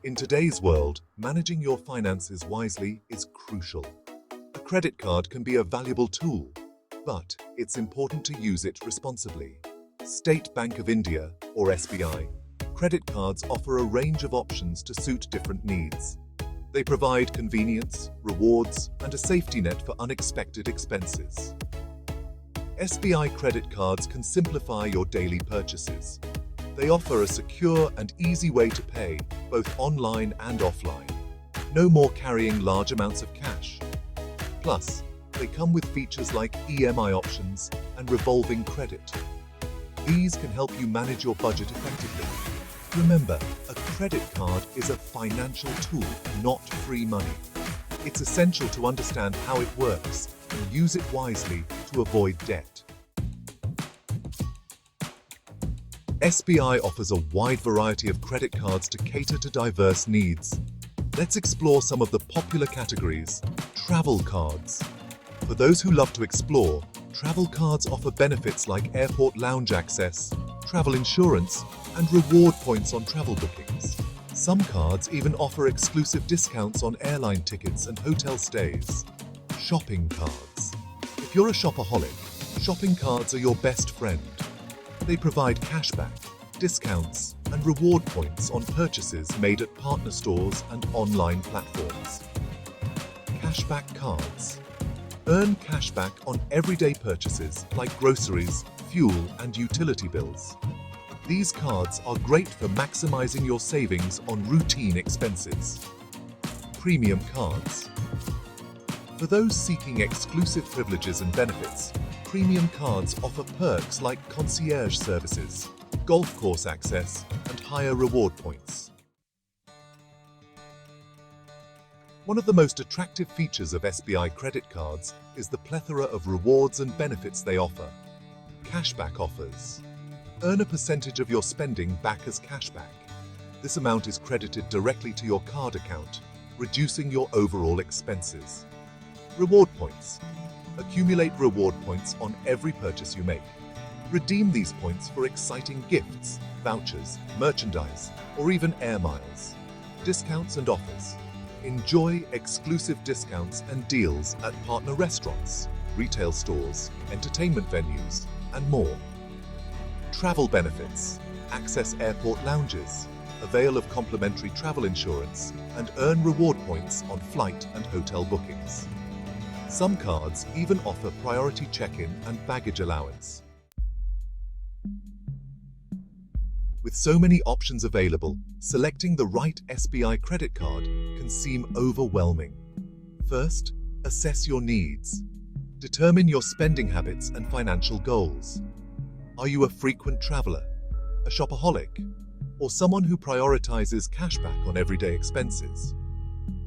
In today's world, managing your finances wisely is crucial. A credit card can be a valuable tool, but it's important to use it responsibly. State Bank of India, or SBI, credit cards offer a range of options to suit different needs. They provide convenience, rewards, and a safety net for unexpected expenses. SBI credit cards can simplify your daily purchases. They offer a secure and easy way to pay, both online and offline. No more carrying large amounts of cash. Plus, they come with features like EMI options and revolving credit. These can help you manage your budget effectively. Remember, a credit card is a financial tool, not free money. It's essential to understand how it works and use it wisely to avoid debt. SBI offers a wide variety of credit cards to cater to diverse needs. Let's explore some of the popular categories. Travel cards. For those who love to explore, travel cards offer benefits like airport lounge access, travel insurance, and reward points on travel bookings. Some cards even offer exclusive discounts on airline tickets and hotel stays. Shopping cards. If you're a shopaholic, shopping cards are your best friend. They provide cashback, discounts, and reward points on purchases made at partner stores and online platforms. Cashback cards. Earn cashback on everyday purchases like groceries, fuel, and utility bills. These cards are great for maximizing your savings on routine expenses. Premium cards. For those seeking exclusive privileges and benefits, premium cards offer perks like concierge services, golf course access, and higher reward points. One of the most attractive features of SBI credit cards is the plethora of rewards and benefits they offer. Cashback offers. Earn a percentage of your spending back as cashback. This amount is credited directly to your card account, reducing your overall expenses. Reward points. Accumulate reward points on every purchase you make. Redeem these points for exciting gifts, vouchers, merchandise, or even air miles. Discounts and offers. Enjoy exclusive discounts and deals at partner restaurants, retail stores, entertainment venues, and more. Travel benefits. Access airport lounges, avail of complimentary travel insurance, and earn reward points on flight and hotel bookings. Some cards even offer priority check-in and baggage allowance. With so many options available, selecting the right SBI credit card can seem overwhelming. First, assess your needs. Determine your spending habits and financial goals. Are you a frequent traveler, a shopaholic, or someone who prioritizes cashback on everyday expenses?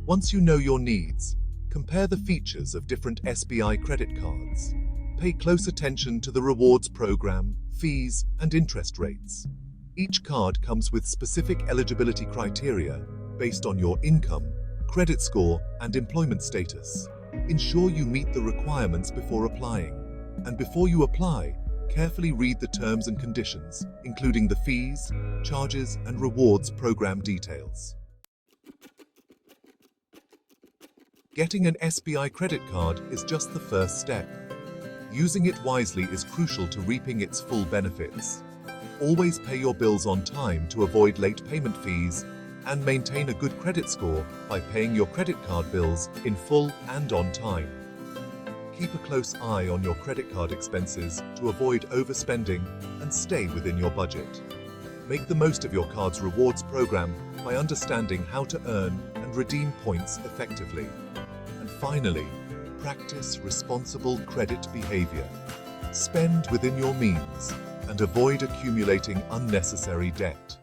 Once you know your needs, compare the features of different SBI credit cards. Pay close attention to the rewards program, fees, and interest rates. Each card comes with specific eligibility criteria based on your income, credit score, and employment status. Ensure you meet the requirements before applying. And before you apply, carefully read the terms and conditions, including the fees, charges, and rewards program details. Getting an SBI credit card is just the first step. Using it wisely is crucial to reaping its full benefits. Always pay your bills on time to avoid late payment fees, and maintain a good credit score by paying your credit card bills in full and on time. Keep a close eye on your credit card expenses to avoid overspending and stay within your budget. Make the most of your card's rewards program by understanding how to earn and redeem points effectively. And finally, practice responsible credit behavior. Spend within your means and avoid accumulating unnecessary debt.